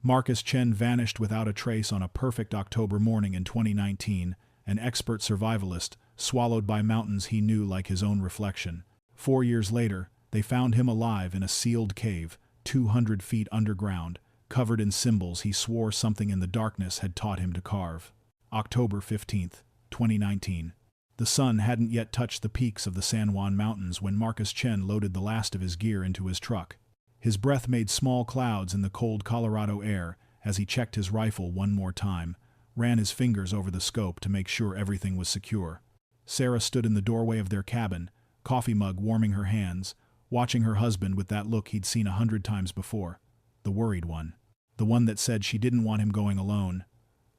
Marcus Chen vanished without a trace on a perfect October morning in 2019, an expert survivalist, swallowed by mountains he knew like his own reflection. 4 years later, they found him alive in a sealed cave, 200 feet underground, covered in symbols he swore something in the darkness had taught him to carve. October 15, 2019. The sun hadn't yet touched the peaks of the San Juan Mountains when Marcus Chen loaded the last of his gear into his truck. His breath made small clouds in the cold Colorado air as he checked his rifle one more time, ran his fingers over the scope to make sure everything was secure. Sarah stood in the doorway of their cabin, coffee mug warming her hands, watching her husband with that look he'd seen 100 times before. The worried one. The one that said she didn't want him going alone.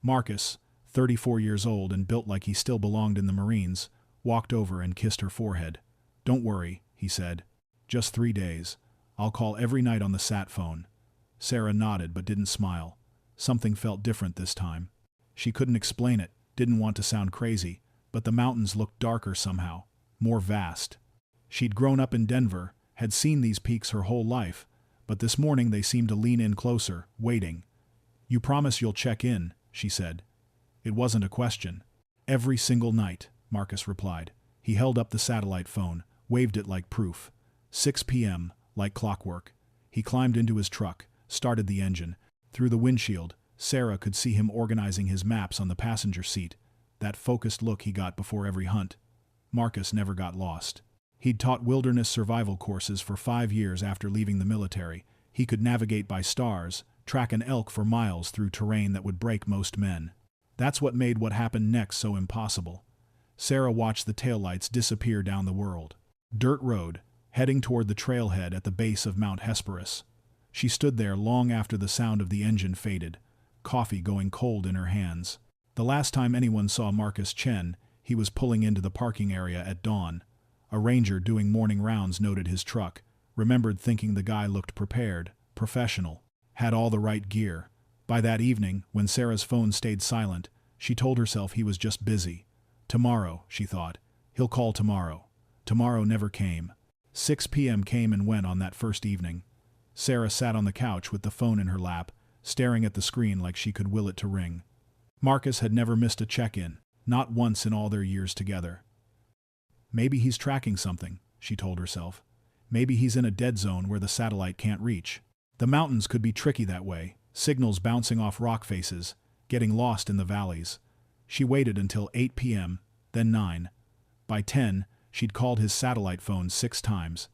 Marcus, 34 years old and built like he still belonged in the Marines, walked over and kissed her forehead. "Don't worry," he said. "Just 3 days. I'll call every night on the sat phone." Sarah nodded but didn't smile. Something felt different this time. She couldn't explain it, didn't want to sound crazy, but the mountains looked darker somehow, more vast. She'd grown up in Denver, had seen these peaks her whole life, but this morning they seemed to lean in closer, waiting. "You promise you'll check in," she said. It wasn't a question. "Every single night," Marcus replied. He held up the satellite phone, waved it like proof. 6 p.m., like clockwork. He climbed into his truck, started the engine. Through the windshield, Sarah could see him organizing his maps on the passenger seat, that focused look he got before every hunt. Marcus never got lost. He'd taught wilderness survival courses for 5 years after leaving the military. He could navigate by stars, track an elk for miles through terrain that would break most men. That's what made what happened next so impossible. Sarah watched the taillights disappear down the world. Dirt road, heading toward the trailhead at the base of Mount Hesperus. She stood there long after the sound of the engine faded, coffee going cold in her hands. The last time anyone saw Marcus Chen, he was pulling into the parking area at dawn. A ranger doing morning rounds noted his truck, remembered thinking the guy looked prepared, professional, had all the right gear. By that evening, when Sarah's phone stayed silent, she told herself he was just busy. Tomorrow, she thought. He'll call tomorrow. Tomorrow never came. 6 p.m. came and went on that first evening. Sarah sat on the couch with the phone in her lap, staring at the screen like she could will it to ring. Marcus had never missed a check-in, not once in all their years together. Maybe he's tracking something, she told herself. Maybe he's in a dead zone where the satellite can't reach. The mountains could be tricky that way, signals bouncing off rock faces, getting lost in the valleys. She waited until 8 p.m., then 9. By 10, she'd called his satellite phone 6 times.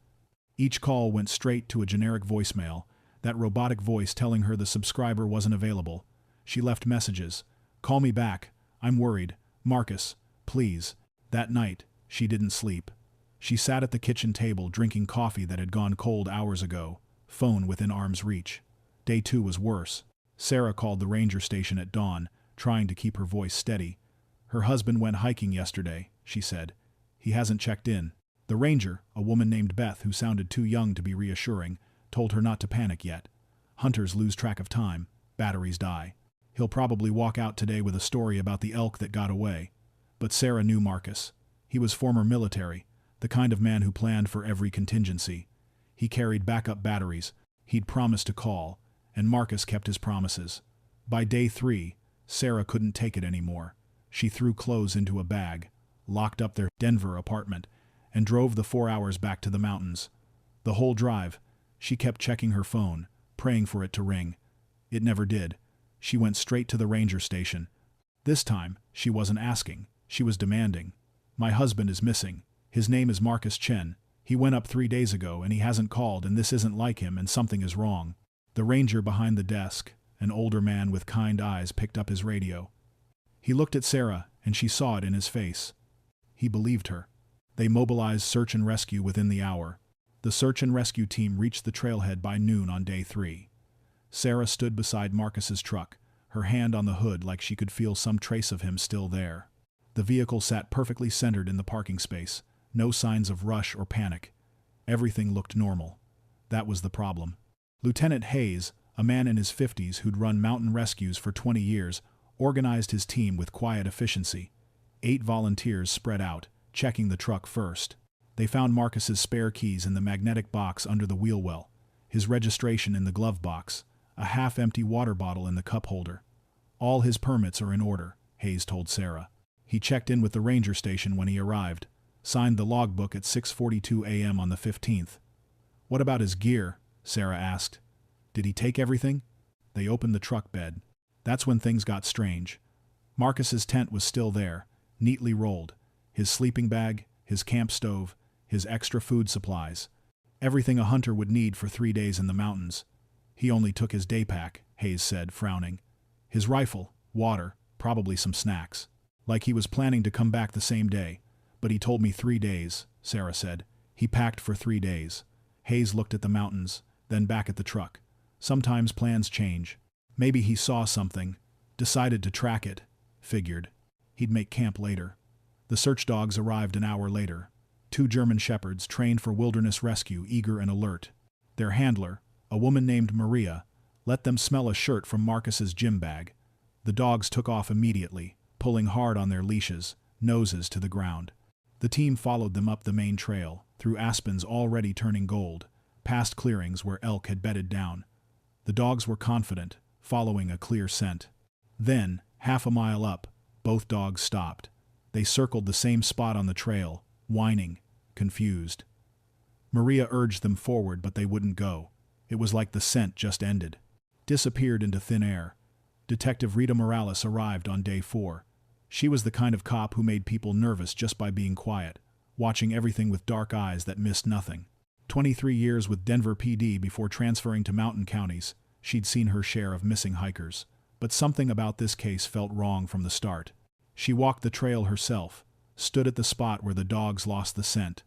Each call went straight to a generic voicemail, that robotic voice telling her the subscriber wasn't available. She left messages. "Call me back. I'm worried. Marcus, please." That night, she didn't sleep. She sat at the kitchen table drinking coffee that had gone cold hours ago, phone within arm's reach. Day 2 was worse. Sarah called the ranger station at dawn, trying to keep her voice steady. "Her husband went hiking yesterday," she said. "He hasn't checked in." The ranger, a woman named Beth who sounded too young to be reassuring, told her not to panic yet. Hunters lose track of time. Batteries die. He'll probably walk out today with a story about the elk that got away. But Sarah knew Marcus. He was former military, the kind of man who planned for every contingency. He carried backup batteries. He'd promised to call, and Marcus kept his promises. By day 3, Sarah couldn't take it anymore. She threw clothes into a bag, locked up their Denver apartment, and drove the 4 hours back to the mountains. The whole drive, she kept checking her phone, praying for it to ring. It never did. She went straight to the ranger station. This time, she wasn't asking, she was demanding. "My husband is missing. His name is Marcus Chen. He went up 3 days ago and he hasn't called, and this isn't like him and something is wrong." The ranger behind the desk, an older man with kind eyes, picked up his radio. He looked at Sarah and she saw it in his face. He believed her. They mobilized search and rescue within the hour. The search and rescue team reached the trailhead by noon on day 3. Sarah stood beside Marcus's truck, her hand on the hood like she could feel some trace of him still there. The vehicle sat perfectly centered in the parking space, no signs of rush or panic. Everything looked normal. That was the problem. Lieutenant Hayes, a man in his 50s who'd run mountain rescues for 20 years, organized his team with quiet efficiency. 8 volunteers spread out, checking the truck first. They found Marcus's spare keys in the magnetic box under the wheel well, his registration in the glove box, a half-empty water bottle in the cup holder. All his permits are in order, Hayes told Sarah. He checked in with the ranger station when he arrived, signed the logbook at 6:42 a.m. on the 15th. What about his gear? Sarah asked. Did he take everything? They opened the truck bed. That's when things got strange. Marcus's tent was still there, neatly rolled. His sleeping bag, his camp stove, his extra food supplies. Everything a hunter would need for 3 days in the mountains. He only took his day pack, Hayes said, frowning. His rifle, water, probably some snacks. Like he was planning to come back the same day. But he told me 3 days, Sarah said. He packed for 3 days. Hayes looked at the mountains, then back at the truck. Sometimes plans change. Maybe he saw something, decided to track it, figured. He'd make camp later. The search dogs arrived an hour later. 2 German shepherds trained for wilderness rescue, eager and alert. Their handler, a woman named Maria, let them smell a shirt from Marcus's gym bag. The dogs took off immediately, pulling hard on their leashes, noses to the ground. The team followed them up the main trail, through aspens already turning gold, past clearings where elk had bedded down. The dogs were confident, following a clear scent. Then, half a mile up, both dogs stopped. They circled the same spot on the trail, whining, confused. Maria urged them forward, but they wouldn't go. It was like the scent just ended. Disappeared into thin air. Detective Rita Morales arrived on day 4. She was the kind of cop who made people nervous just by being quiet, watching everything with dark eyes that missed nothing. 23 years with Denver PD before transferring to mountain counties, she'd seen her share of missing hikers. But something about this case felt wrong from the start. She walked the trail herself, stood at the spot where the dogs lost the scent.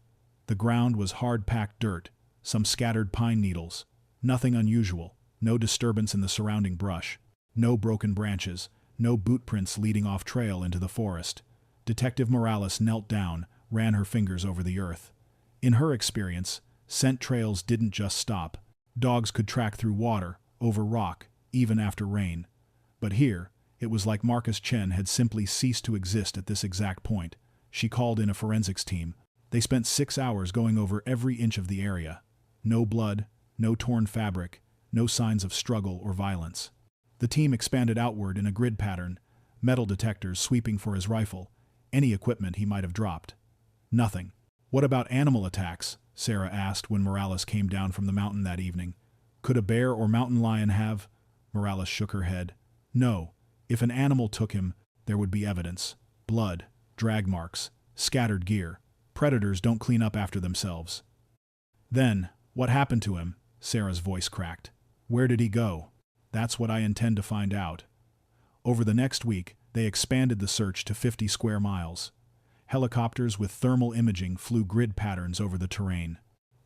The ground was hard-packed dirt, some scattered pine needles. Nothing unusual, no disturbance in the surrounding brush, no broken branches, no boot prints leading off trail into the forest. Detective Morales knelt down, ran her fingers over the earth. In her experience, scent trails didn't just stop. Dogs could track through water, over rock, even after rain. But here, it was like Marcus Chen had simply ceased to exist at this exact point. She called in a forensics team. They spent 6 hours going over every inch of the area. No blood, no torn fabric, no signs of struggle or violence. The team expanded outward in a grid pattern, metal detectors sweeping for his rifle, any equipment he might have dropped. Nothing. What about animal attacks? Sarah asked when Morales came down from the mountain that evening. Could a bear or mountain lion have? Morales shook her head. No. If an animal took him, there would be evidence. Blood, drag marks, scattered gear. Predators don't clean up after themselves. Then, what happened to him? Sarah's voice cracked. Where did he go? That's what I intend to find out. Over the next week, they expanded the search to 50 square miles. Helicopters with thermal imaging flew grid patterns over the terrain.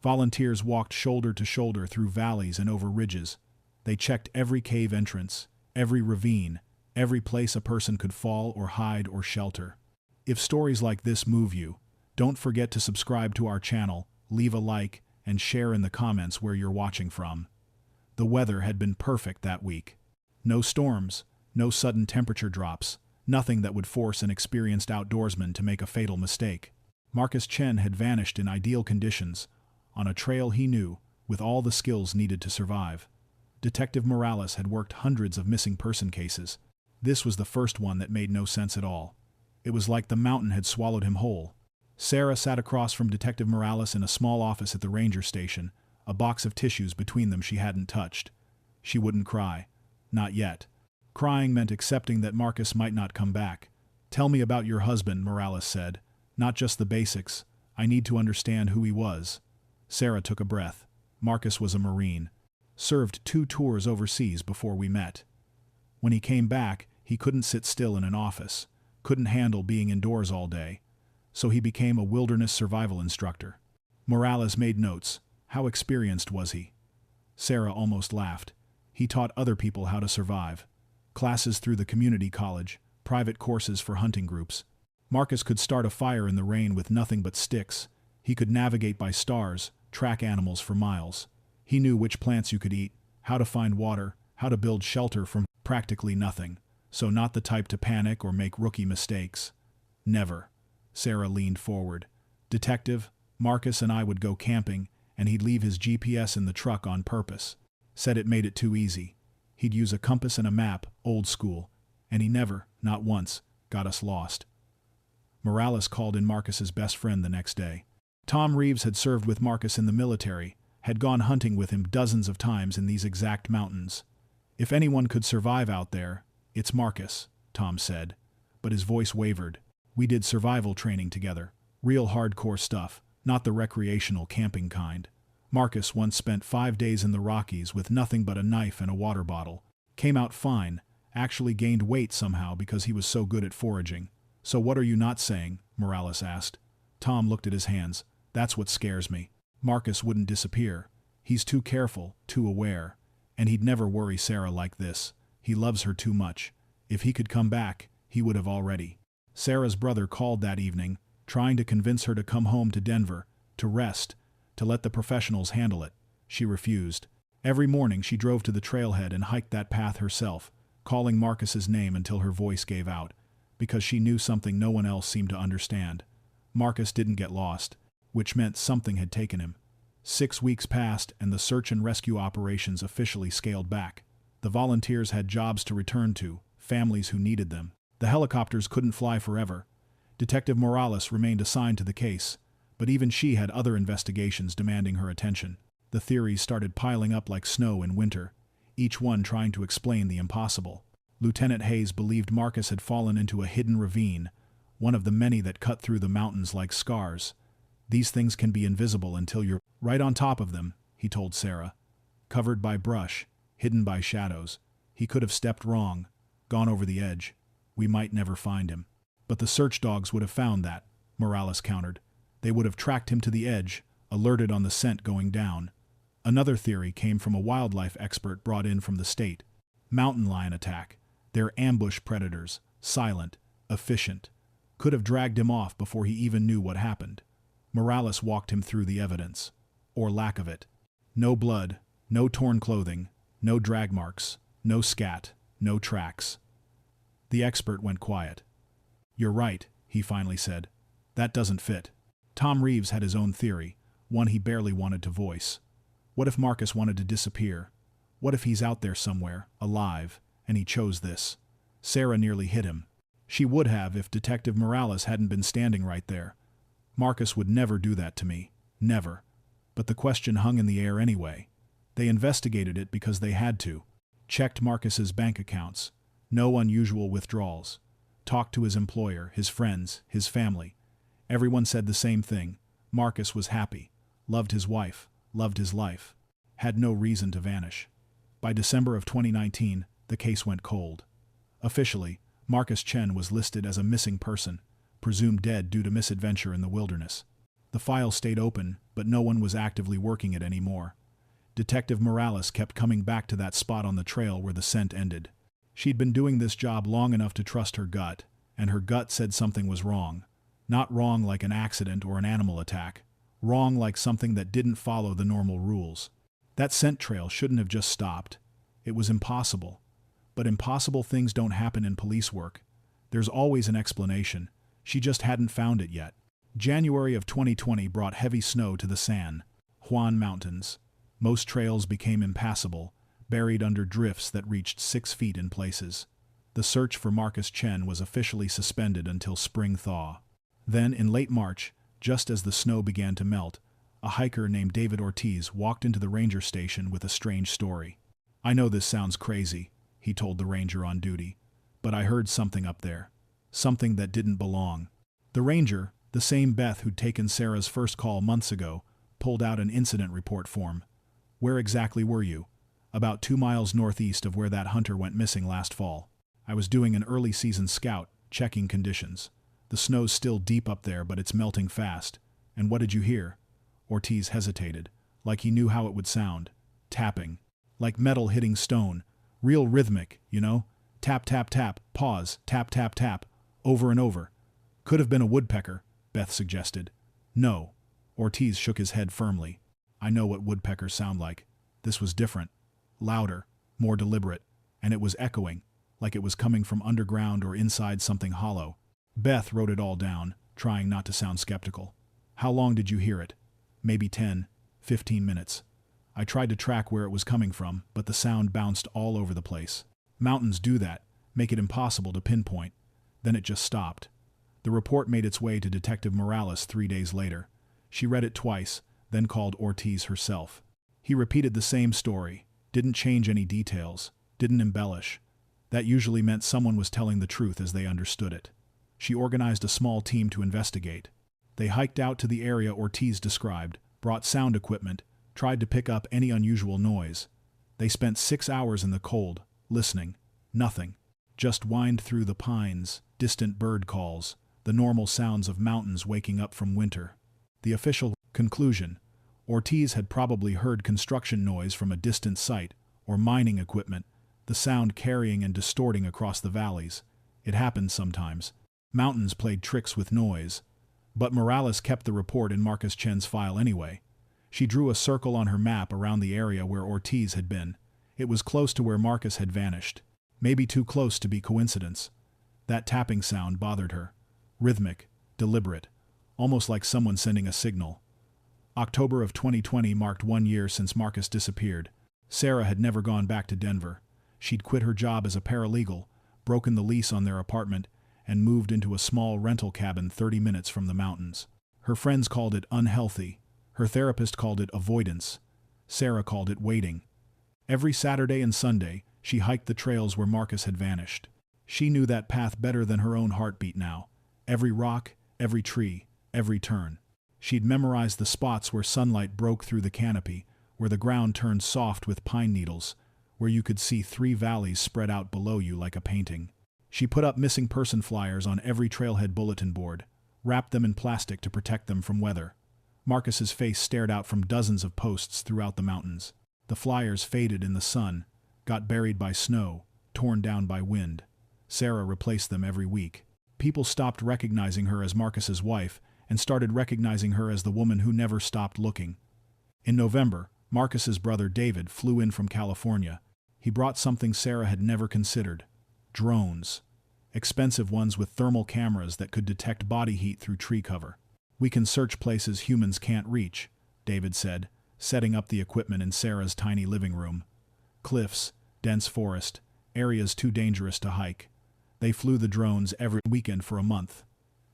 Volunteers walked shoulder to shoulder through valleys and over ridges. They checked every cave entrance, every ravine, every place a person could fall or hide or shelter. If stories like this move you, don't forget to subscribe to our channel, leave a like, and share in the comments where you're watching from. The weather had been perfect that week. No storms, no sudden temperature drops, nothing that would force an experienced outdoorsman to make a fatal mistake. Marcus Chen had vanished in ideal conditions, on a trail he knew, with all the skills needed to survive. Detective Morales had worked hundreds of missing person cases. This was the first one that made no sense at all. It was like the mountain had swallowed him whole. Sarah sat across from Detective Morales in a small office at the ranger station, a box of tissues between them she hadn't touched. She wouldn't cry. Not yet. Crying meant accepting that Marcus might not come back. Tell me about your husband, Morales said. Not just the basics. I need to understand who he was. Sarah took a breath. Marcus was a Marine. Served 2 tours overseas before we met. When he came back, he couldn't sit still in an office, couldn't handle being indoors all day. So he became a wilderness survival instructor. Morales made notes. How experienced was he? Sarah almost laughed. He taught other people how to survive. Classes through the community college, private courses for hunting groups. Marcus could start a fire in the rain with nothing but sticks. He could navigate by stars, track animals for miles. He knew which plants you could eat, how to find water, how to build shelter from practically nothing. So not the type to panic or make rookie mistakes. Never. Sarah leaned forward. Detective, Marcus and I would go camping, and he'd leave his GPS in the truck on purpose. Said it made it too easy. He'd use a compass and a map, old school, and he never, not once, got us lost. Morales called in Marcus's best friend the next day. Tom Reeves had served with Marcus in the military, had gone hunting with him dozens of times in these exact mountains. If anyone could survive out there, it's Marcus, Tom said, but his voice wavered. We did survival training together, real hardcore stuff, not the recreational camping kind. Marcus once spent 5 days in the Rockies with nothing but a knife and a water bottle. Came out fine, actually gained weight somehow because he was so good at foraging. So what are you not saying? Morales asked. Tom looked at his hands. That's what scares me. Marcus wouldn't disappear. He's too careful, too aware. And he'd never worry Sarah like this. He loves her too much. If he could come back, he would have already. Sarah's brother called that evening, trying to convince her to come home to Denver, to rest, to let the professionals handle it. She refused. Every morning she drove to the trailhead and hiked that path herself, calling Marcus's name until her voice gave out, because she knew something no one else seemed to understand. Marcus didn't get lost, which meant something had taken him. 6 weeks passed and the search and rescue operations officially scaled back. The volunteers had jobs to return to, families who needed them. The helicopters couldn't fly forever. Detective Morales remained assigned to the case, but even she had other investigations demanding her attention. The theories started piling up like snow in winter, each one trying to explain the impossible. Lieutenant Hayes believed Marcus had fallen into a hidden ravine, one of the many that cut through the mountains like scars. These things can be invisible until you're right on top of them, he told Sarah. Covered by brush, hidden by shadows. He could have stepped wrong, gone over the edge. We might never find him. But the search dogs would have found that, Morales countered. They would have tracked him to the edge, alerted on the scent going down. Another theory came from a wildlife expert brought in from the state. Mountain lion attack. They're ambush predators, silent, efficient. Could have dragged him off before he even knew what happened. Morales walked him through the evidence, or lack of it. No blood, no torn clothing, no drag marks, no scat, no tracks. The expert went quiet. You're right, he finally said. That doesn't fit. Tom Reeves had his own theory, one he barely wanted to voice. What if Marcus wanted to disappear? What if he's out there somewhere, alive, and he chose this? Sarah nearly hit him. She would have if Detective Morales hadn't been standing right there. Marcus would never do that to me. Never. But the question hung in the air anyway. They investigated it because they had to. Checked Marcus's bank accounts. No unusual withdrawals. Talked to his employer, his friends, his family. Everyone said the same thing. Marcus was happy. Loved his wife. Loved his life. Had no reason to vanish. By December of 2019, the case went cold. Officially, Marcus Chen was listed as a missing person, presumed dead due to misadventure in the wilderness. The file stayed open, but no one was actively working it anymore. Detective Morales kept coming back to that spot on the trail where the scent ended. She'd been doing this job long enough to trust her gut, and her gut said something was wrong. Not wrong like an accident or an animal attack. Wrong like something that didn't follow the normal rules. That scent trail shouldn't have just stopped. It was impossible. But impossible things don't happen in police work. There's always an explanation. She just hadn't found it yet. January of 2020 brought heavy snow to the San Juan Mountains. Most trails became impassable, buried under drifts that reached 6 feet in places. The search for Marcus Chen was officially suspended until spring thaw. Then, in late March, just as the snow began to melt, a hiker named David Ortiz walked into the ranger station with a strange story. I know this sounds crazy, he told the ranger on duty, but I heard something up there. Something that didn't belong. The ranger, the same Beth who'd taken Sarah's first call months ago, pulled out an incident report form. Where exactly were you? About 2 miles northeast of where that hunter went missing last fall. I was doing an early season scout, checking conditions. The snow's still deep up there, but it's melting fast. And what did you hear? Ortiz hesitated, like he knew how it would sound. Tapping. Like metal hitting stone. Real rhythmic, you know? Tap, tap, tap, pause, tap, tap, tap, over and over. Could have been a woodpecker, Beth suggested. No. Ortiz shook his head firmly. I know what woodpeckers sound like. This was different. Louder, more deliberate, and it was echoing, like it was coming from underground or inside something hollow. Beth wrote it all down, trying not to sound skeptical. How long did you hear it? Maybe 10, 15 minutes. I tried to track where it was coming from, but the sound bounced all over the place. Mountains do that, make it impossible to pinpoint. Then it just stopped. The report made its way to Detective Morales 3 days later. She read it twice, then called Ortiz herself. He repeated the same story, didn't change any details, didn't embellish. That usually meant someone was telling the truth as they understood it. She organized a small team to investigate. They hiked out to the area Ortiz described, brought sound equipment, tried to pick up any unusual noise. They spent 6 hours in the cold, listening. Nothing. Just whined through the pines, distant bird calls, the normal sounds of mountains waking up from winter. The official conclusion: Ortiz had probably heard construction noise from a distant site, or mining equipment, the sound carrying and distorting across the valleys. It happened sometimes. Mountains played tricks with noise. But Morales kept the report in Marcus Chen's file anyway. She drew a circle on her map around the area where Ortiz had been. It was close to where Marcus had vanished. Maybe too close to be coincidence. That tapping sound bothered her. Rhythmic, deliberate, almost like someone sending a signal. October of 2020 marked 1 year since Marcus disappeared. Sarah had never gone back to Denver. She'd quit her job as a paralegal, broken the lease on their apartment, and moved into a small rental cabin 30 minutes from the mountains. Her friends called it unhealthy. Her therapist called it avoidance. Sarah called it waiting. Every Saturday and Sunday, she hiked the trails where Marcus had vanished. She knew that path better than her own heartbeat now. Every rock, every tree, every turn. She'd memorized the spots where sunlight broke through the canopy, where the ground turned soft with pine needles, where you could see 3 valleys spread out below you like a painting. She put up missing person flyers on every trailhead bulletin board, wrapped them in plastic to protect them from weather. Marcus's face stared out from dozens of posts throughout the mountains. The flyers faded in the sun, got buried by snow, torn down by wind. Sarah replaced them every week. People stopped recognizing her as Marcus's wife and started recognizing her as the woman who never stopped looking. In November, Marcus's brother David flew in from California. He brought something Sarah had never considered: drones. Expensive ones with thermal cameras that could detect body heat through tree cover. "We can search places humans can't reach," David said, setting up the equipment in Sarah's tiny living room. Cliffs, dense forest, areas too dangerous to hike. They flew the drones every weekend for a month.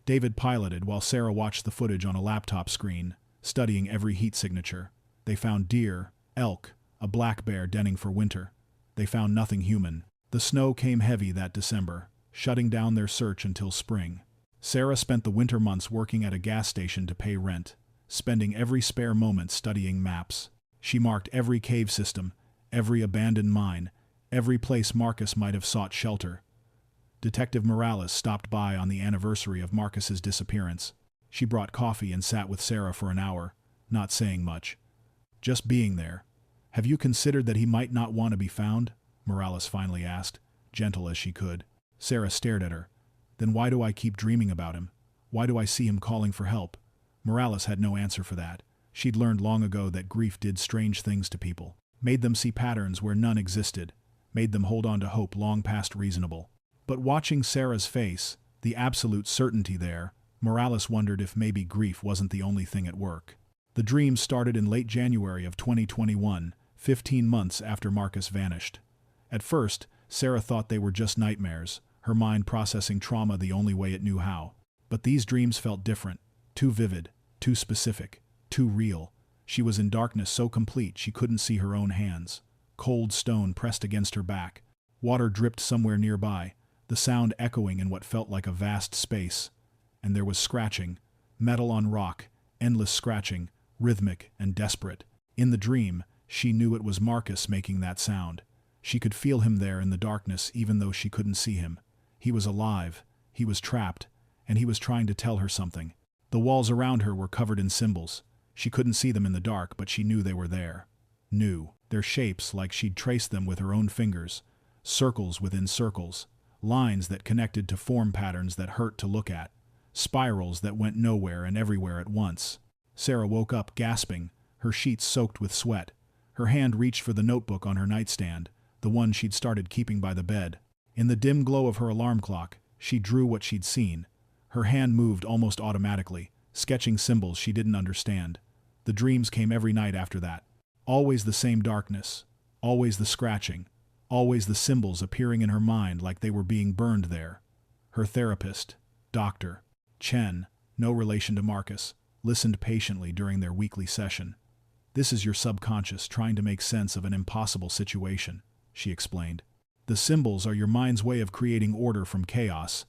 David piloted while Sarah watched the footage on a laptop screen, studying every heat signature. They found deer, elk, a black bear denning for winter. They found nothing human. The snow came heavy that December, shutting down their search until spring. Sarah spent the winter months working at a gas station to pay rent, spending every spare moment studying maps. She marked every cave system, every abandoned mine, every place Marcus might have sought shelter. Detective Morales stopped by on the anniversary of Marcus's disappearance. She brought coffee and sat with Sarah for an hour, not saying much. Just being there. "Have you considered that he might not want to be found?" Morales finally asked, gentle as she could. Sarah stared at her. "Then why do I keep dreaming about him? Why do I see him calling for help?" Morales had no answer for that. She'd learned long ago that grief did strange things to people, made them see patterns where none existed, made them hold on to hope long past reasonable. But watching Sarah's face, the absolute certainty there, Morales wondered if maybe grief wasn't the only thing at work. The dream started in late January of 2021, 15 months after Marcus vanished. At first, Sarah thought they were just nightmares, her mind processing trauma the only way it knew how. But these dreams felt different, too vivid, too specific, too real. She was in darkness so complete she couldn't see her own hands. Cold stone pressed against her back. Water dripped somewhere nearby, the sound echoing in what felt like a vast space. And there was scratching, metal on rock, endless scratching, rhythmic and desperate. In the dream, she knew it was Marcus making that sound. She could feel him there in the darkness even though she couldn't see him. He was alive, he was trapped, and he was trying to tell her something. The walls around her were covered in symbols. She couldn't see them in the dark, but she knew they were there. Knew. Their shapes like she'd traced them with her own fingers. Circles within circles. Lines that connected to form patterns that hurt to look at. Spirals that went nowhere and everywhere at once. Sarah woke up gasping, her sheets soaked with sweat. Her hand reached for the notebook on her nightstand, the one she'd started keeping by the bed. In the dim glow of her alarm clock, she drew what she'd seen. Her hand moved almost automatically, sketching symbols she didn't understand. The dreams came every night after that. Always the same darkness, always the scratching, always the symbols appearing in her mind like they were being burned there. Her therapist, Dr. Chen, no relation to Marcus, listened patiently during their weekly session. "This is your subconscious trying to make sense of an impossible situation," she explained. "The symbols are your mind's way of creating order from chaos.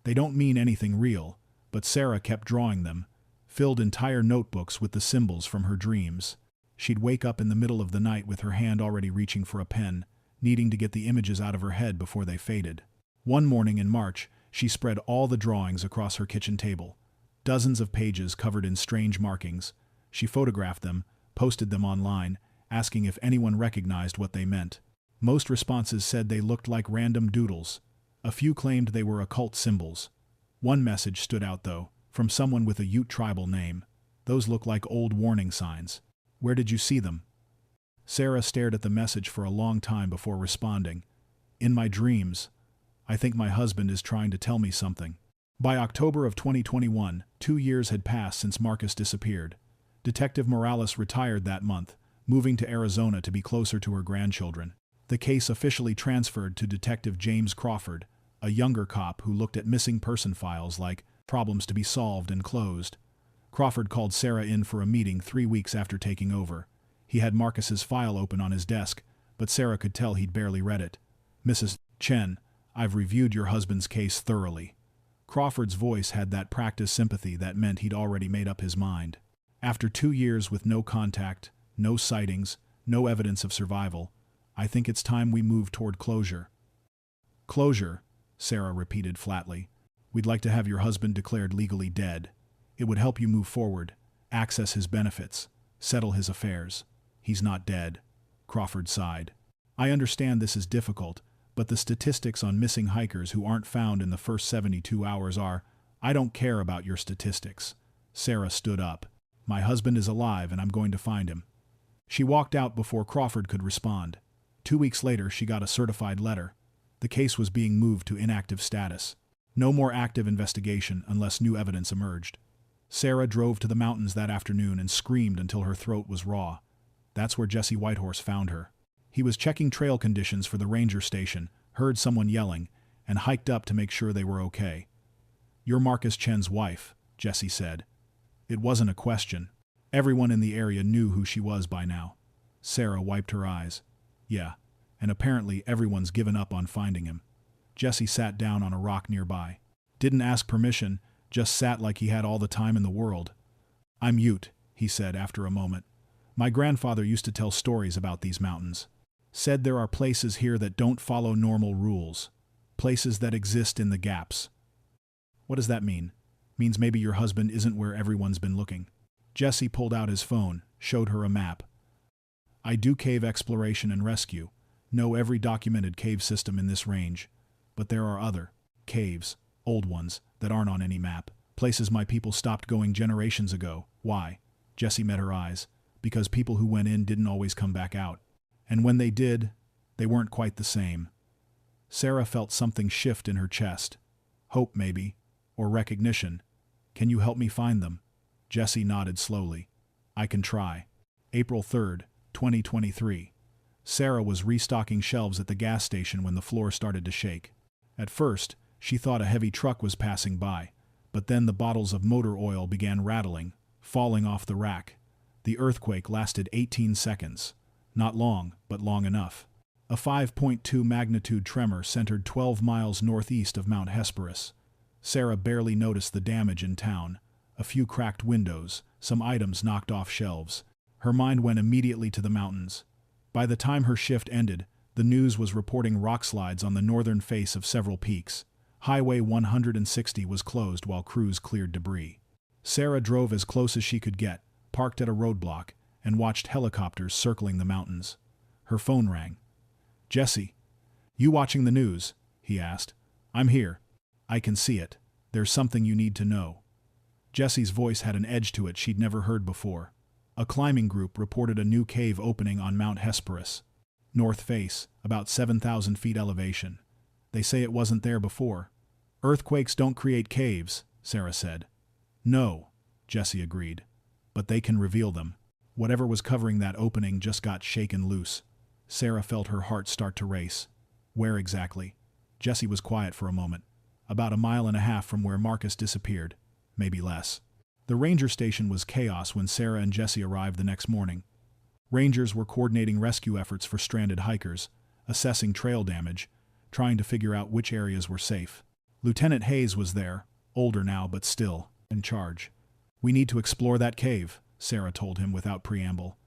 They don't mean anything real, but Sarah kept drawing them, filled entire notebooks with the symbols from her dreams. She'd wake up in the middle of the night with her hand already reaching for a pen, needing to get the images out of her head before they faded. One morning in March, she spread all the drawings across her kitchen table. Dozens of pages covered in strange markings. She photographed them, posted them online, asking if anyone recognized what they meant. Most responses said they looked like random doodles. A few claimed they were occult symbols. One message stood out, though, from someone with a Ute tribal name. "Those look like old warning signs. Where did you see them?" Sarah stared at the message for a long time before responding. "In my dreams. I think my husband is trying to tell me something." By October of 2021, 2 years had passed since Marcus disappeared. Detective Morales retired that month, moving to Arizona to be closer to her grandchildren. The case officially transferred to Detective James Crawford, a younger cop who looked at missing person files like problems to be solved and closed. Crawford called Sarah in for a meeting 3 weeks after taking over. He had Marcus's file open on his desk, but Sarah could tell he'd barely read it. "Mrs. Chen, I've reviewed your husband's case thoroughly." Crawford's voice had that practiced sympathy that meant he'd already made up his mind. "After 2 years with no contact, no sightings, no evidence of survival, I think it's time we move toward closure." "Closure," Sarah repeated flatly. "We'd like to have your husband declared legally dead. It would help you move forward, access his benefits, settle his affairs. He's not dead." Crawford sighed. "I understand this is difficult, but the statistics on missing hikers who aren't found in the first 72 hours are—" "I don't care about your statistics." Sarah stood up. "My husband is alive and I'm going to find him." She walked out before Crawford could respond. 2 weeks later, she got a certified letter. The case was being moved to inactive status. No more active investigation unless new evidence emerged. Sarah drove to the mountains that afternoon and screamed until her throat was raw. That's where Jesse Whitehorse found her. He was checking trail conditions for the ranger station, heard someone yelling, and hiked up to make sure they were okay. "You're Marcus Chen's wife," Jesse said. It wasn't a question. Everyone in the area knew who she was by now. Sarah wiped her eyes. "Yeah, and apparently everyone's given up on finding him." Jesse sat down on a rock nearby. Didn't ask permission, just sat like he had all the time in the world. "I'm Ute," he said after a moment. "My grandfather used to tell stories about these mountains. Said there are places here that don't follow normal rules. Places that exist in the gaps." "What does that mean?" "Means maybe your husband isn't where everyone's been looking." Jesse pulled out his phone, showed her a map. "I do cave exploration and rescue. Know every documented cave system in this range. But there are other caves, old ones, that aren't on any map. Places my people stopped going generations ago. Why?" Jesse met her eyes. "Because people who went in didn't always come back out. And when they did, they weren't quite the same." Sarah felt something shift in her chest. Hope, maybe. Or recognition. "Can you help me find them?" Jesse nodded slowly. "I can try." April 3rd, 2023. Sarah was restocking shelves at the gas station when the floor started to shake. At first, she thought a heavy truck was passing by, but then the bottles of motor oil began rattling, falling off the rack. The earthquake lasted 18 seconds. Not long, but long enough. A 5.2 magnitude tremor centered 12 miles northeast of Mount Hesperus. Sarah barely noticed the damage in town. A few cracked windows, some items knocked off shelves. Her mind went immediately to the mountains. By the time her shift ended, the news was reporting rock slides on the northern face of several peaks. Highway 160 was closed while crews cleared debris. Sarah drove as close as she could get, parked at a roadblock, and watched helicopters circling the mountains. Her phone rang. "Jesse, you watching the news?" he asked. "I'm here. I can see it. There's something you need to know." Jesse's voice had an edge to it she'd never heard before. A climbing group reported a new cave opening on Mount Hesperus. North face, about 7,000 feet elevation. They say it wasn't there before. "Earthquakes don't create caves," Sarah said. "No," Jesse agreed. "But they can reveal them." Whatever was covering that opening just got shaken loose. Sarah felt her heart start to race. Where exactly? Jesse was quiet for a moment. About 1.5 miles from where Marcus disappeared. Maybe less. The ranger station was chaos when Sarah and Jesse arrived the next morning. Rangers were coordinating rescue efforts for stranded hikers, assessing trail damage, trying to figure out which areas were safe. Lieutenant Hayes was there, older now but still in charge. "We need to explore that cave," Sarah told him without preamble.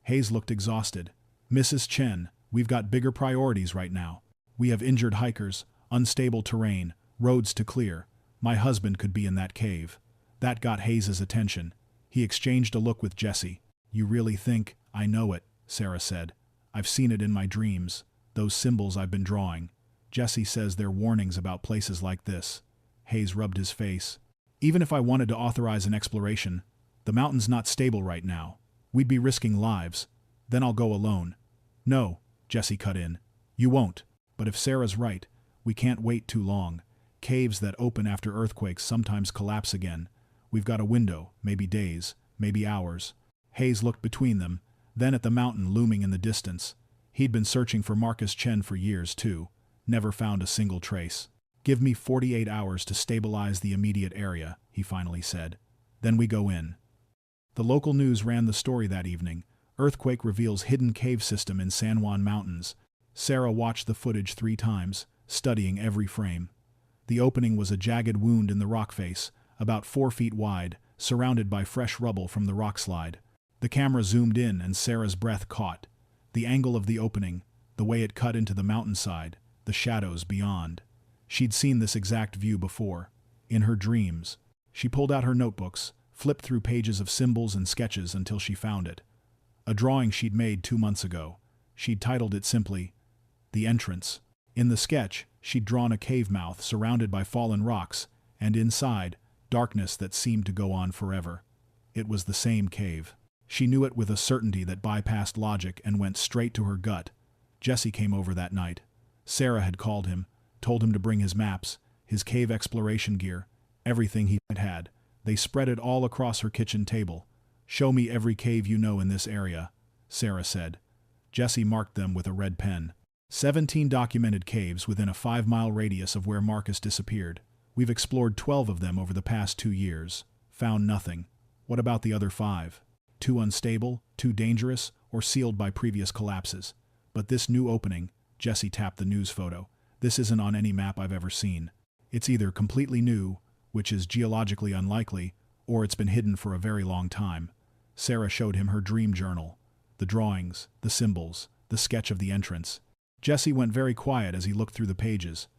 Hayes looked exhausted. "Mrs. Chen, we've got bigger priorities right now. We have injured hikers, unstable terrain, roads to clear. My husband could be in that cave." That got Hayes's attention. He exchanged a look with Jesse. "You really think?" "I know it," Sarah said. "I've seen it in my dreams, those symbols I've been drawing. Jesse says they're warnings about places like this." Hayes rubbed his face. "Even if I wanted to authorize an exploration, the mountain's not stable right now. We'd be risking lives. Then I'll go alone." "No," Jesse cut in. "You won't. But if Sarah's right, we can't wait too long. Caves that open after earthquakes sometimes collapse again. We've got a window, maybe days, maybe hours." Hayes looked between them, then at the mountain looming in the distance. He'd been searching for Marcus Chen for years, too. Never found a single trace. "Give me 48 hours to stabilize the immediate area," he finally said. "Then we go in." The local news ran the story that evening. Earthquake reveals hidden cave system in San Juan Mountains. Sarah watched the footage 3 times, studying every frame. The opening was a jagged wound in the rock face, about 4 feet wide, surrounded by fresh rubble from the rock slide. The camera zoomed in and Sarah's breath caught. The angle of the opening, the way it cut into the mountainside, the shadows beyond. She'd seen this exact view before. In her dreams. She pulled out her notebooks, flipped through pages of symbols and sketches until she found it. A drawing she'd made 2 months ago. She'd titled it simply, "The Entrance." In the sketch, she'd drawn a cave mouth surrounded by fallen rocks, and inside, darkness that seemed to go on forever. It was the same cave. She knew it with a certainty that bypassed logic and went straight to her gut. Jesse came over that night. Sarah had called him, told him to bring his maps, his cave exploration gear, everything he had. They spread it all across her kitchen table. "Show me every cave you know in this area," Sarah said. Jesse marked them with a red pen. 17 documented caves within a 5-mile radius of where Marcus disappeared. We've explored 12 of them over the past 2 years. Found nothing. What about the other 5? Too unstable, too dangerous, or sealed by previous collapses? But this new opening, Jesse tapped the news photo. "This isn't on any map I've ever seen. It's either completely new, which is geologically unlikely, or it's been hidden for a very long time." Sarah showed him her dream journal. The drawings, the symbols, the sketch of the entrance. Jesse went very quiet as he looked through the pages.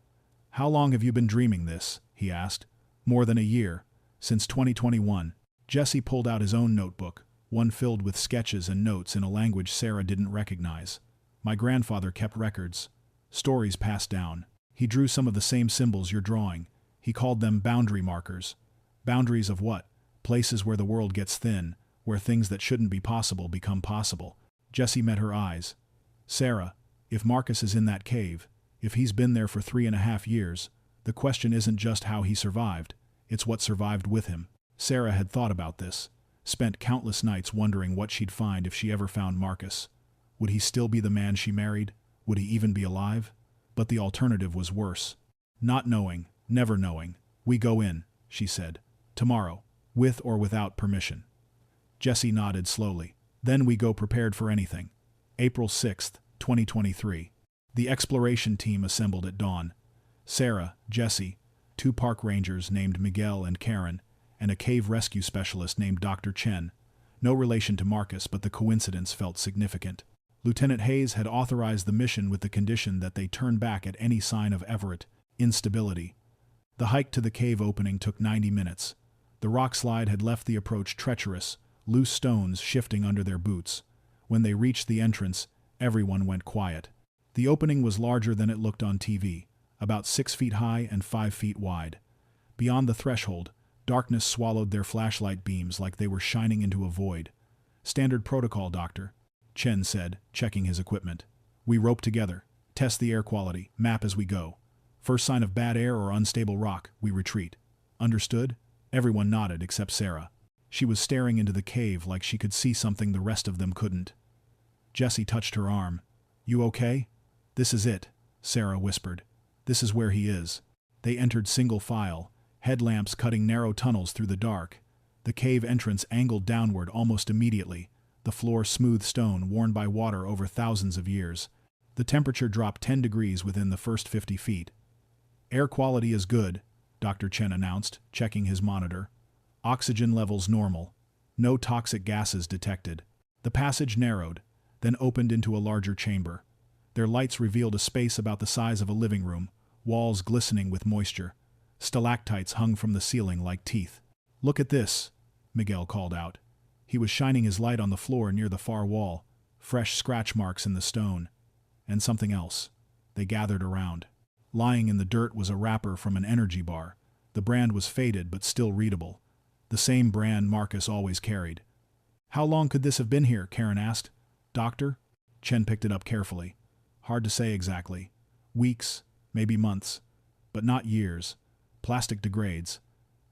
"How long have you been dreaming this?" he asked. "More than a year. Since 2021. Jesse pulled out his own notebook, one filled with sketches and notes in a language Sarah didn't recognize. "My grandfather kept records. Stories passed down. He drew some of the same symbols you're drawing. He called them boundary markers." "Boundaries of what?" "Places where the world gets thin, where things that shouldn't be possible become possible." Jesse met her eyes. "Sarah, if Marcus is in that cave, if he's been there for 3.5 years, the question isn't just how he survived, it's what survived with him." Sarah had thought about this, spent countless nights wondering what she'd find if she ever found Marcus. Would he still be the man she married? Would he even be alive? But the alternative was worse. "Not knowing, never knowing. We go in," she said. "Tomorrow, with or without permission." Jesse nodded slowly. "Then we go prepared for anything." April 6th, 2023. The exploration team assembled at dawn. Sarah, Jesse, 2 park rangers named Miguel and Karen, and a cave rescue specialist named Dr. Chen. No relation to Marcus, but the coincidence felt significant. Lieutenant Hayes had authorized the mission with the condition that they turn back at any sign of Everett instability. The hike to the cave opening took 90 minutes. The rock slide had left the approach treacherous, loose stones shifting under their boots. When they reached the entrance, everyone went quiet. The opening was larger than it looked on TV, about 6 feet high and 5 feet wide. Beyond the threshold, darkness swallowed their flashlight beams like they were shining into a void. "Standard protocol, Doctor," Chen said, checking his equipment. "We rope together, test the air quality, map as we go. First sign of bad air or unstable rock, we retreat. Understood?" Everyone nodded except Sarah. She was staring into the cave like she could see something the rest of them couldn't. Jesse touched her arm. "You okay?" "This is it," Sarah whispered. "This is where he is." They entered single file, headlamps cutting narrow tunnels through the dark. The cave entrance angled downward almost immediately, the floor smooth stone worn by water over thousands of years. The temperature dropped 10 degrees within the first 50 feet. "Air quality is good," Dr. Chen announced, checking his monitor. "Oxygen levels normal. No toxic gases detected." The passage narrowed, then opened into a larger chamber. Their lights revealed a space about the size of a living room, walls glistening with moisture. Stalactites hung from the ceiling like teeth. "Look at this," Miguel called out. He was shining his light on the floor near the far wall, fresh scratch marks in the stone. And something else. They gathered around. Lying in the dirt was a wrapper from an energy bar. The brand was faded but still readable. The same brand Marcus always carried. "How long could this have been here?" Karen asked. "Doctor?" Chen picked it up carefully. "Hard to say exactly. Weeks, maybe months. But not years. Plastic degrades.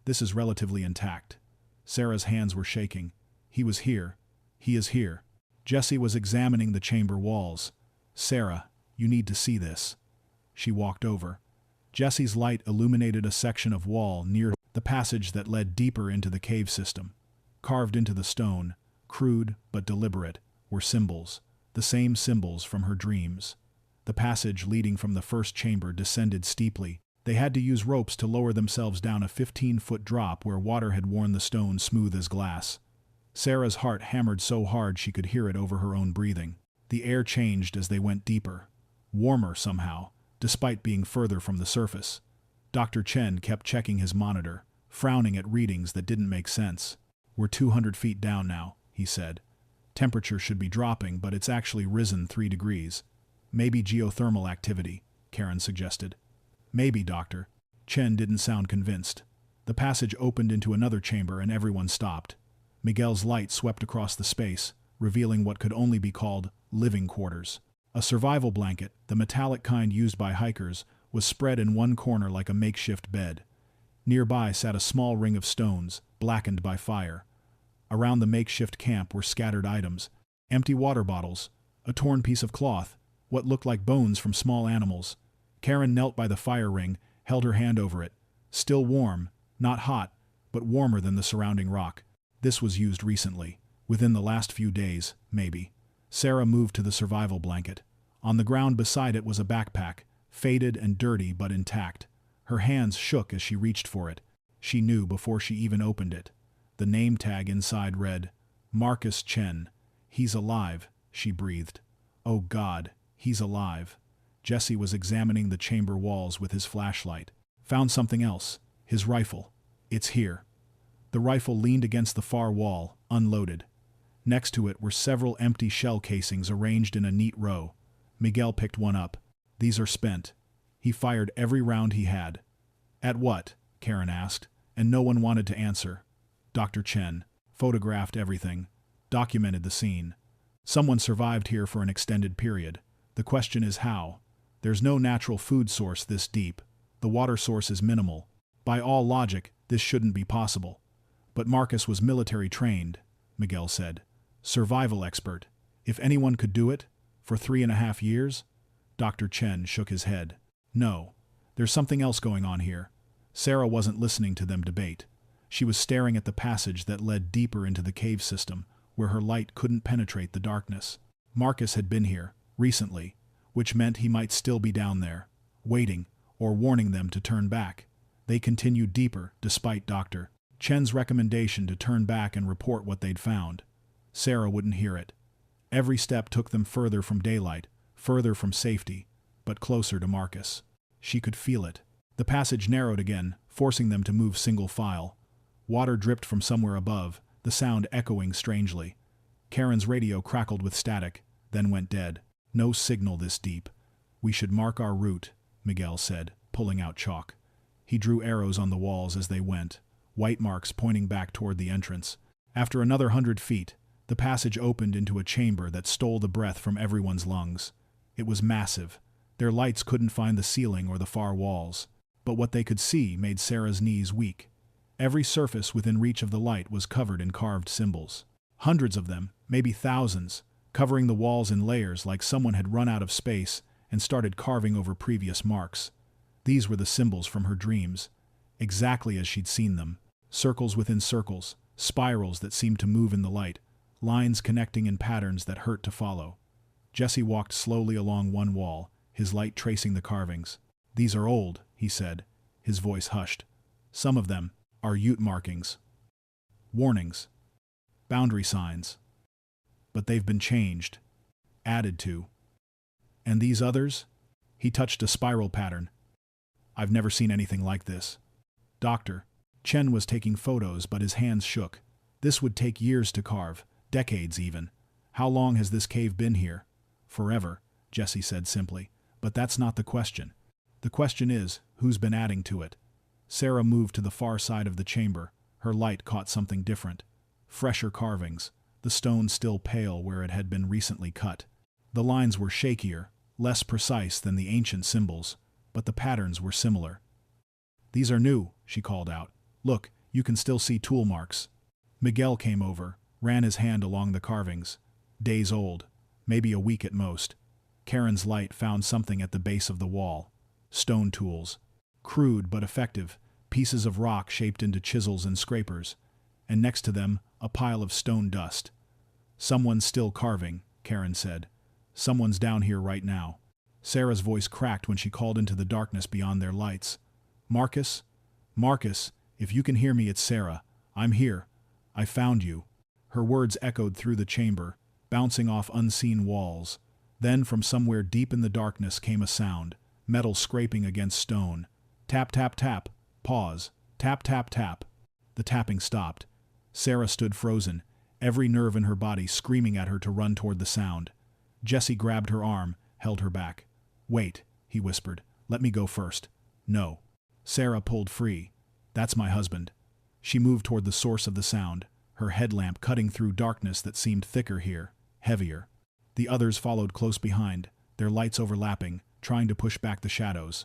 This is relatively intact." Sarah's hands were shaking. "He was here. He is here." Jesse was examining the chamber walls. "Sarah, you need to see this." She walked over. Jesse's light illuminated a section of wall near the passage that led deeper into the cave system. Carved into the stone, crude but deliberate, were symbols, the same symbols from her dreams. The passage leading from the first chamber descended steeply. They had to use ropes to lower themselves down a 15-foot drop where water had worn the stone smooth as glass. Sarah's heart hammered so hard she could hear it over her own breathing. The air changed as they went deeper. Warmer somehow, despite being further from the surface. Dr. Chen kept checking his monitor, frowning at readings that didn't make sense. "We're 200 feet down now," he said. "Temperature should be dropping, but it's actually risen 3 degrees. Maybe geothermal activity," Karen suggested. "Maybe, Doctor." Chen didn't sound convinced. The passage opened into another chamber and everyone stopped. Miguel's light swept across the space, revealing what could only be called living quarters. A survival blanket, the metallic kind used by hikers, was spread in one corner like a makeshift bed. Nearby sat a small ring of stones, blackened by fire. Around the makeshift camp were scattered items: empty water bottles, a torn piece of cloth, what looked like bones from small animals. Karen knelt by the fire ring, held her hand over it. Still warm, not hot, but warmer than the surrounding rock. This was used recently, within the last few days, maybe. Sarah moved to the survival blanket. On the ground beside it was a backpack, faded and dirty but intact. Her hands shook as she reached for it. She knew before she even opened it. The name tag inside read, "Marcus Chen. He's alive," she breathed. "Oh God, he's alive." Jesse was examining the chamber walls with his flashlight. Found something else. His rifle. "It's here." The rifle leaned against the far wall, unloaded. Next to it were several empty shell casings arranged in a neat row. Miguel picked one up. "These are spent." He fired every round he had. "At what?" Karen asked, and no one wanted to answer. Dr. Chen photographed everything, documented the scene. "Someone survived here for an extended period. The question is how. There's no natural food source this deep. The water source is minimal. By all logic, this shouldn't be possible. But Marcus was military trained," Miguel said. "Survival expert. If anyone could do it, for 3.5 years?" Dr. Chen shook his head. "No. There's something else going on here." Sarah wasn't listening to them debate. She was staring at the passage that led deeper into the cave system, where her light couldn't penetrate the darkness. Marcus had been here, recently, which meant he might still be down there, waiting, or warning them to turn back. They continued deeper, despite Dr. Chen's recommendation to turn back and report what they'd found. Sarah wouldn't hear it. Every step took them further from daylight, further from safety, but closer to Marcus. She could feel it. The passage narrowed again, forcing them to move single file. Water dripped from somewhere above, the sound echoing strangely. Karen's radio crackled with static, then went dead. "No signal this deep. We should mark our route," Miguel said, pulling out chalk. He drew arrows on the walls as they went, white marks pointing back toward the entrance. After another 100 feet, the passage opened into a chamber that stole the breath from everyone's lungs. It was massive. Their lights couldn't find the ceiling or the far walls, but what they could see made Sarah's knees weak. Every surface within reach of the light was covered in carved symbols. Hundreds of them, maybe thousands, covering the walls in layers like someone had run out of space and started carving over previous marks. These were the symbols from her dreams, exactly as she'd seen them. Circles within circles, spirals that seemed to move in the light, lines connecting in patterns that hurt to follow. Jesse walked slowly along one wall, his light tracing the carvings. "These are old," he said, his voice hushed. "Some of them are Ute markings. Warnings. Boundary signs. But they've been changed. Added to. And these others?" He touched a spiral pattern. "I've never seen anything like this." "Doctor." Chen was taking photos, but his hands shook. "This would take years to carve, decades even. How long has this cave been here?" "Forever," Jesse said simply. "But that's not the question. The question is, who's been adding to it?" Sarah moved to the far side of the chamber. Her light caught something different. Fresher carvings, the stone still pale where it had been recently cut. The lines were shakier, less precise than the ancient symbols, but the patterns were similar. "These are new," she called out. "Look, you can still see tool marks." Miguel came over, ran his hand along the carvings. Days old, maybe a week at most. Karen's light found something at the base of the wall. Stone tools. Crude but effective, pieces of rock shaped into chisels and scrapers. And next to them, a pile of stone dust. "Someone's still carving," Karen said. "Someone's down here right now." Sarah's voice cracked when she called into the darkness beyond their lights. "Marcus? Marcus, if you can hear me, it's Sarah. I'm here. I found you." Her words echoed through the chamber, bouncing off unseen walls. Then from somewhere deep in the darkness came a sound, metal scraping against stone. Tap, tap, tap. Pause. Tap, tap, tap. The tapping stopped. Sarah stood frozen, every nerve in her body screaming at her to run toward the sound. Jesse grabbed her arm, held her back. "Wait," he whispered. "Let me go first." "No." Sarah pulled free. "That's my husband." She moved toward the source of the sound, her headlamp cutting through darkness that seemed thicker here, heavier. The others followed close behind, their lights overlapping, trying to push back the shadows.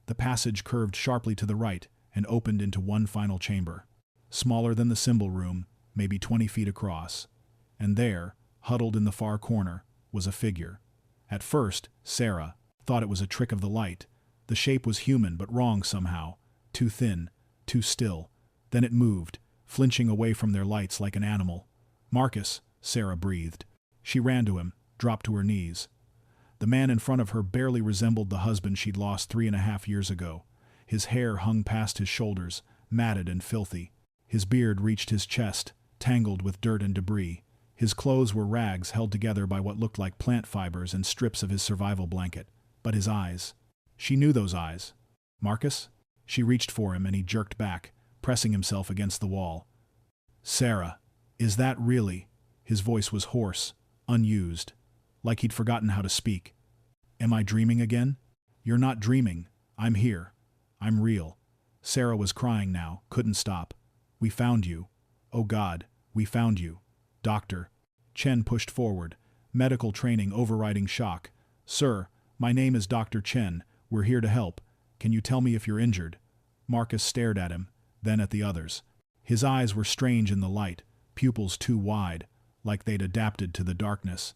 The passage curved sharply to the right and opened into one final chamber. Smaller than the symbol room, maybe 20 feet across. And there, huddled in the far corner, was a figure. At first, Sarah thought it was a trick of the light. The shape was human but wrong somehow. Too thin, too still. Then it moved, flinching away from their lights like an animal. "Marcus," Sarah breathed. She ran to him, dropped to her knees. The man in front of her barely resembled the husband she'd lost 3.5 years ago. His hair hung past his shoulders, matted and filthy. His beard reached his chest, tangled with dirt and debris. His clothes were rags held together by what looked like plant fibers and strips of his survival blanket. But his eyes. She knew those eyes. "Marcus?" She reached for him and he jerked back, pressing himself against the wall. "Sarah, is that really?" His voice was hoarse, unused, like he'd forgotten how to speak. "Am I dreaming again?" "You're not dreaming. I'm here. I'm real." Sarah was crying now, couldn't stop. "We found you. Oh God, we found you. Doctor." Chen pushed forward, medical training overriding shock. "Sir, my name is Dr. Chen. We're here to help. Can you tell me if you're injured?" Marcus stared at him, then at the others. His eyes were strange in the light, pupils too wide, like they'd adapted to the darkness.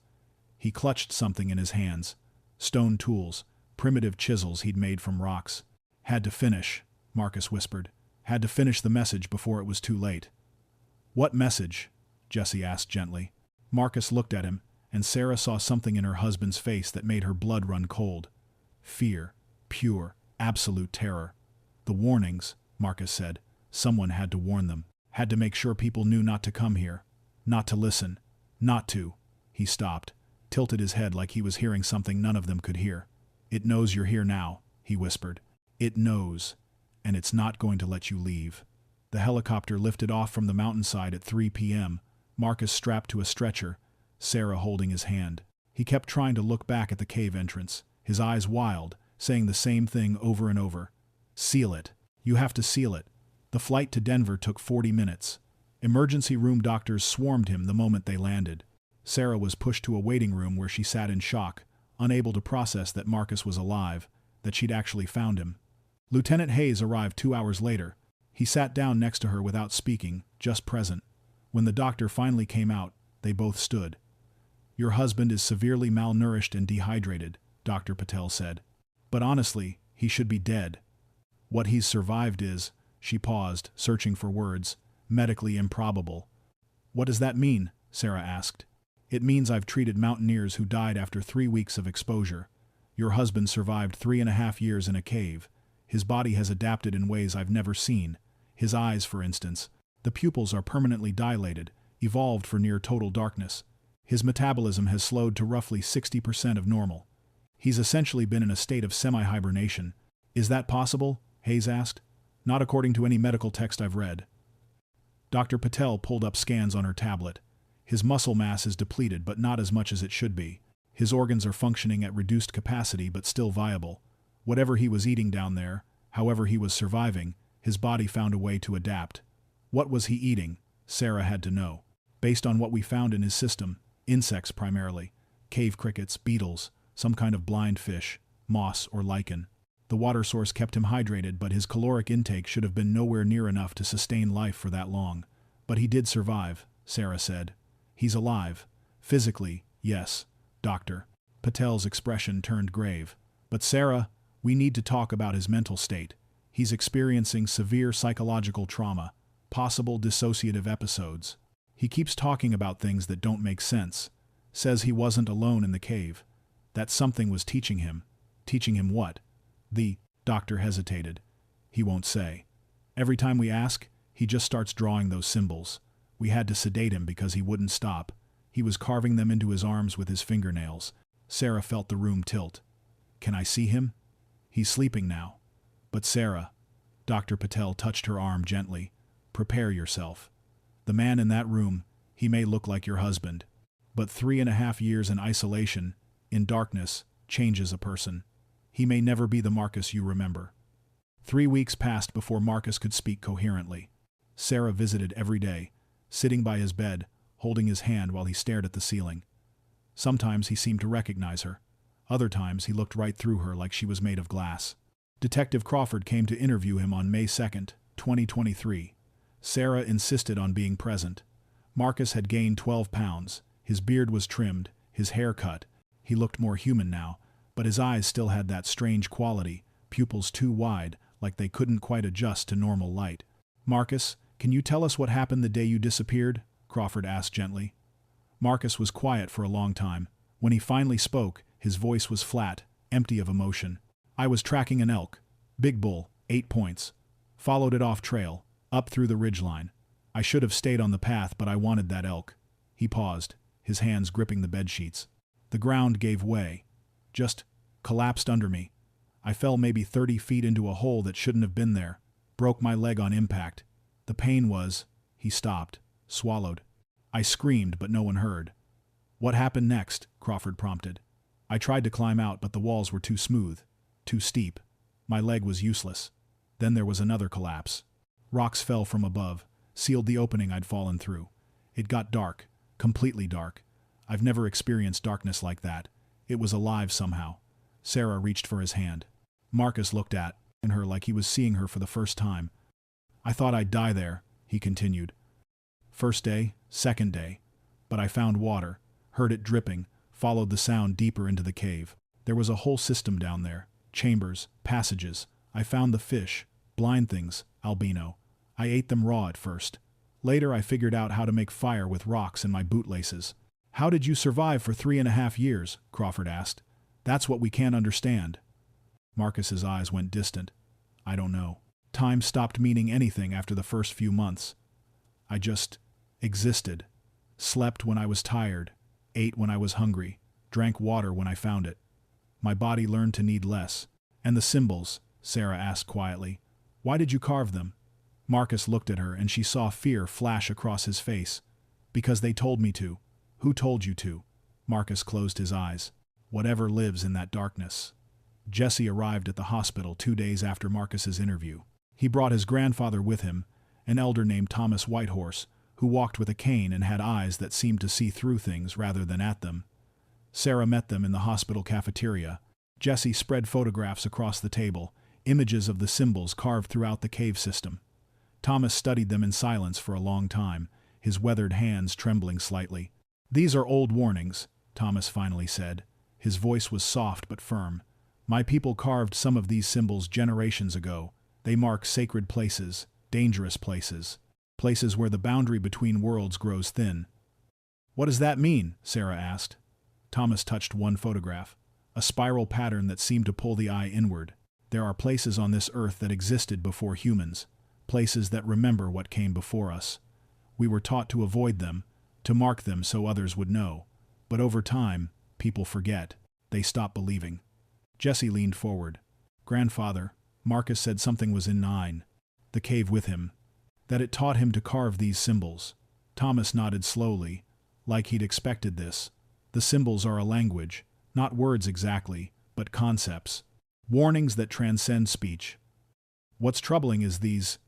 He clutched something in his hands. Stone tools, primitive chisels he'd made from rocks. "Had to finish," Marcus whispered. "Had to finish the message before it was too late." "What message?" Jesse asked gently. Marcus looked at him, and Sarah saw something in her husband's face that made her blood run cold. Fear. Pure, absolute terror. "The warnings," Marcus said. "Someone had to warn them. Had to make sure people knew not to come here. Not to listen. Not to." He stopped, tilted his head like he was hearing something none of them could hear. "It knows you're here now," he whispered. "It knows. And it's not going to let you leave." The helicopter lifted off from the mountainside at 3 p.m., Marcus strapped to a stretcher, Sarah holding his hand. He kept trying to look back at the cave entrance, his eyes wild, saying the same thing over and over. "Seal it. You have to seal it." The flight to Denver took 40 minutes. Emergency room doctors swarmed him the moment they landed. Sarah was pushed to a waiting room where she sat in shock, unable to process that Marcus was alive, that she'd actually found him. Lieutenant Hayes arrived 2 hours later. He sat down next to her without speaking, just present. When the doctor finally came out, they both stood. "Your husband is severely malnourished and dehydrated," Dr. Patel said. "But honestly, he should be dead. What he's survived is," she paused, searching for words, "medically improbable." "What does that mean?" Sarah asked. "It means I've treated mountaineers who died after 3 weeks of exposure. Your husband survived 3.5 years in a cave. His body has adapted in ways I've never seen. His eyes, for instance. The pupils are permanently dilated, evolved for near total darkness. His metabolism has slowed to roughly 60% of normal. He's essentially been in a state of semi-hibernation." "Is that possible?" Hayes asked. "Not according to any medical text I've read." Dr. Patel pulled up scans on her tablet. "His muscle mass is depleted, but not as much as it should be. His organs are functioning at reduced capacity, but still viable. Whatever he was eating down there, however he was surviving, his body found a way to adapt." "What was he eating?" Sarah had to know. "Based on what we found in his system, insects primarily, cave crickets, beetles, some kind of blind fish, moss or lichen. The water source kept him hydrated, but his caloric intake should have been nowhere near enough to sustain life for that long. But he did survive," Sarah said. "He's alive. Physically, yes, Doctor." Patel's expression turned grave. "But Sarah, we need to talk about his mental state. He's experiencing severe psychological trauma, possible dissociative episodes. He keeps talking about things that don't make sense. Says he wasn't alone in the cave. That something was teaching him." "Teaching him what?" The doctor hesitated. "He won't say. Every time we ask, he just starts drawing those symbols. We had to sedate him because he wouldn't stop. He was carving them into his arms with his fingernails." Sarah felt the room tilt. "Can I see him?" "He's sleeping now." "But Sarah," Dr. Patel touched her arm gently, "prepare yourself. The man in that room, he may look like your husband. But 3.5 years in isolation, in darkness, changes a person. He may never be the Marcus you remember." 3 weeks passed before Marcus could speak coherently. Sarah visited every day, sitting by his bed, holding his hand while he stared at the ceiling. Sometimes he seemed to recognize her. Other times he looked right through her like she was made of glass. Detective Crawford came to interview him on May 2nd, 2023. Sarah insisted on being present. Marcus had gained 12 pounds. His beard was trimmed, his hair cut. He looked more human now, but his eyes still had that strange quality, pupils too wide, like they couldn't quite adjust to normal light. "Marcus, can you tell us what happened the day you disappeared?" Crawford asked gently. Marcus was quiet for a long time. When he finally spoke, his voice was flat, empty of emotion. "I was tracking an elk. Big bull, 8 points. Followed it off trail, up through the ridgeline. I should have stayed on the path, but I wanted that elk." He paused, his hands gripping the bedsheets. "The ground gave way. Just collapsed under me. I fell maybe 30 feet into a hole that shouldn't have been there. Broke my leg on impact. The pain was—" He stopped, swallowed. "I screamed, but no one heard." "What happened next?" Crawford prompted. "I tried to climb out, but the walls were too smooth, too steep. My leg was useless. Then there was another collapse. Rocks fell from above, sealed the opening I'd fallen through. It got dark, completely dark. I've never experienced darkness like that. It was alive somehow." Sarah reached for his hand. Marcus looked at her like he was seeing her for the first time. "I thought I'd die there," he continued. "First day, second day. But I found water, heard it dripping, followed the sound deeper into the cave. There was a whole system down there. Chambers, passages. I found the fish, blind things, albino. I ate them raw at first. Later I figured out how to make fire with rocks and my bootlaces." "How did you survive for 3.5 years?" Crawford asked. "That's what we can't understand." Marcus's eyes went distant. "I don't know. Time stopped meaning anything after the first few months. I just existed. Slept when I was tired, ate when I was hungry, drank water when I found it. My body learned to need less." "And the symbols?" Sarah asked quietly. "Why did you carve them?" Marcus looked at her and she saw fear flash across his face. "Because they told me to." "Who told you to?" Marcus closed his eyes. "Whatever lives in that darkness." Jesse arrived at the hospital 2 days after Marcus's interview. He brought his grandfather with him, an elder named Thomas Whitehorse, who walked with a cane and had eyes that seemed to see through things rather than at them. Sarah met them in the hospital cafeteria. Jesse spread photographs across the table, images of the symbols carved throughout the cave system. Thomas studied them in silence for a long time, his weathered hands trembling slightly. "These are old warnings," Thomas finally said. His voice was soft but firm. "My people carved some of these symbols generations ago. They mark sacred places, dangerous places, places where the boundary between worlds grows thin." "What does that mean?" Sarah asked. Thomas touched one photograph, a spiral pattern that seemed to pull the eye inward. "There are places on this earth that existed before humans, places that remember what came before us. We were taught to avoid them, to mark them so others would know. But over time, people forget. They stop believing." Jesse leaned forward. "Grandfather, Marcus said something was in the cave with him, that it taught him to carve these symbols." Thomas nodded slowly, like he'd expected this. "The symbols are a language, not words exactly, but concepts. Warnings that transcend speech. What's troubling is these."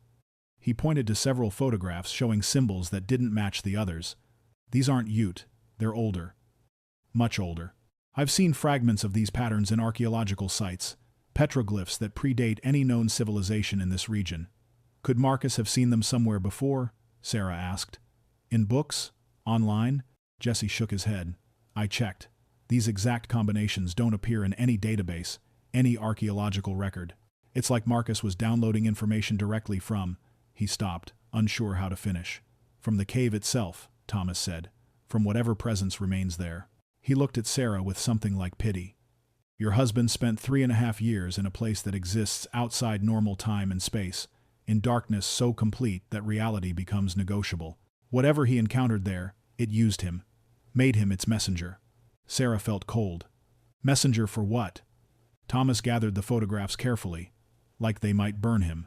He pointed to several photographs showing symbols that didn't match the others. "These aren't Ute, they're older. Much older. I've seen fragments of these patterns in archaeological sites, petroglyphs that predate any known civilization in this region." "Could Marcus have seen them somewhere before?" Sarah asked. "In books? Online?" Jesse shook his head. "I checked. These exact combinations don't appear in any database, any archaeological record. It's like Marcus was downloading information directly from—" He stopped, unsure how to finish. "From the cave itself," Thomas said. "From whatever presence remains there." He looked at Sarah with something like pity. "Your husband spent 3.5 years in a place that exists outside normal time and space, in darkness so complete that reality becomes negotiable. Whatever he encountered there, it used him, made him its messenger." Sarah felt cold. "Messenger for what?" Thomas gathered the photographs carefully, like they might burn him.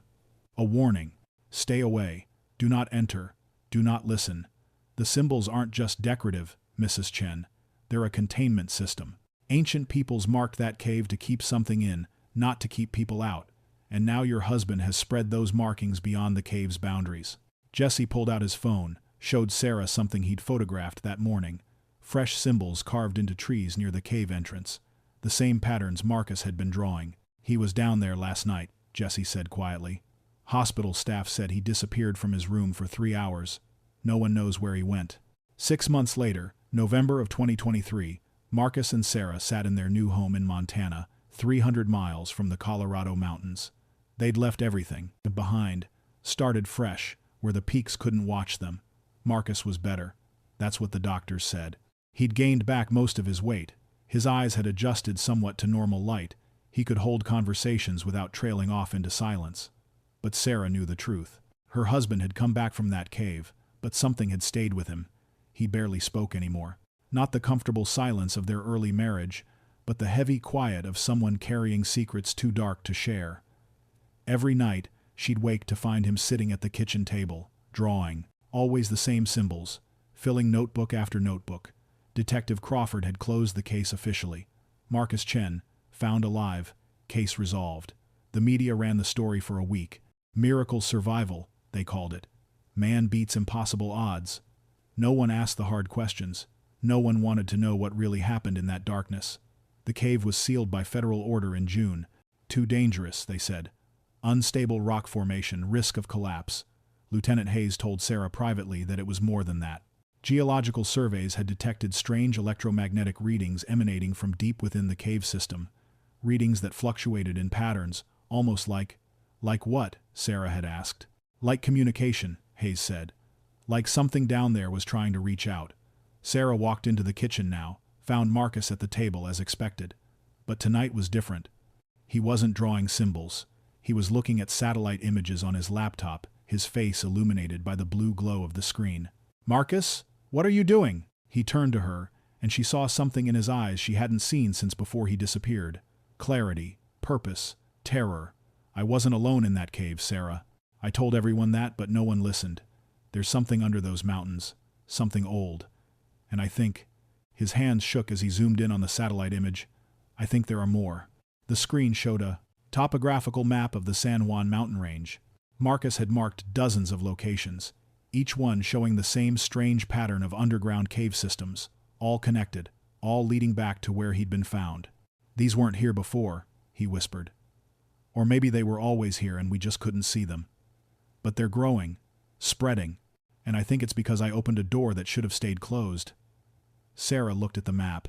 "A warning. Stay away. Do not enter. Do not listen. The symbols aren't just decorative, Mrs. Chen. They're a containment system. Ancient peoples marked that cave to keep something in, not to keep people out. And now your husband has spread those markings beyond the cave's boundaries." Jesse pulled out his phone, showed Sarah something he'd photographed that morning. Fresh symbols carved into trees near the cave entrance. The same patterns Marcus had been drawing. "He was down there last night," Jesse said quietly. "Hospital staff said he disappeared from his room for 3 hours. No one knows where he went." 6 months later, November of 2023, Marcus and Sarah sat in their new home in Montana, 300 miles from the Colorado mountains. They'd left everything behind, started fresh, where the peaks couldn't watch them. Marcus was better. That's what the doctors said. He'd gained back most of his weight. His eyes had adjusted somewhat to normal light. He could hold conversations without trailing off into silence. But Sarah knew the truth. Her husband had come back from that cave, but something had stayed with him. He barely spoke anymore. Not the comfortable silence of their early marriage, but the heavy quiet of someone carrying secrets too dark to share. Every night, she'd wake to find him sitting at the kitchen table, drawing, always the same symbols, filling notebook after notebook. Detective Crawford had closed the case officially. Marcus Chen, found alive, case resolved. The media ran the story for a week. Miracle survival, they called it. Man beats impossible odds. No one asked the hard questions. No one wanted to know what really happened in that darkness. The cave was sealed by federal order in June. Too dangerous, they said. Unstable rock formation, risk of collapse. Lieutenant Hayes told Sarah privately that it was more than that. Geological surveys had detected strange electromagnetic readings emanating from deep within the cave system. Readings that fluctuated in patterns, almost like... "Like what?" Sarah had asked. "Like communication," Hayes said. "Like something down there was trying to reach out." Sarah walked into the kitchen now, found Marcus at the table as expected. But tonight was different. He wasn't drawing symbols. He was looking at satellite images on his laptop, his face illuminated by the blue glow of the screen. "Marcus, what are you doing?" He turned to her, and she saw something in his eyes she hadn't seen since before he disappeared. Clarity, purpose, terror. "I wasn't alone in that cave, Sarah. I told everyone that, but no one listened. There's something under those mountains, something old. And I think..." His hands shook as he zoomed in on the satellite image. "I think there are more." The screen showed a topographical map of the San Juan mountain range. Marcus had marked dozens of locations, each one showing the same strange pattern of underground cave systems, all connected, all leading back to where he'd been found. "These weren't here before," he whispered. "Or maybe they were always here and we just couldn't see them. But they're growing, spreading, and I think it's because I opened a door that should have stayed closed. Sarah looked at the map,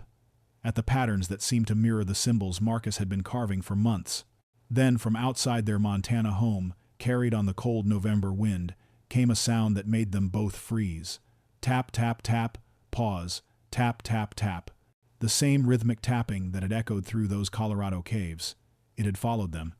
at the patterns that seemed to mirror the symbols Marcus had been carving for months. Then, from outside their Montana home, carried on the cold November wind, came a sound that made them both freeze. Tap, tap, tap, pause, tap, tap, tap. The same rhythmic tapping that had echoed through those Colorado caves. It had followed them,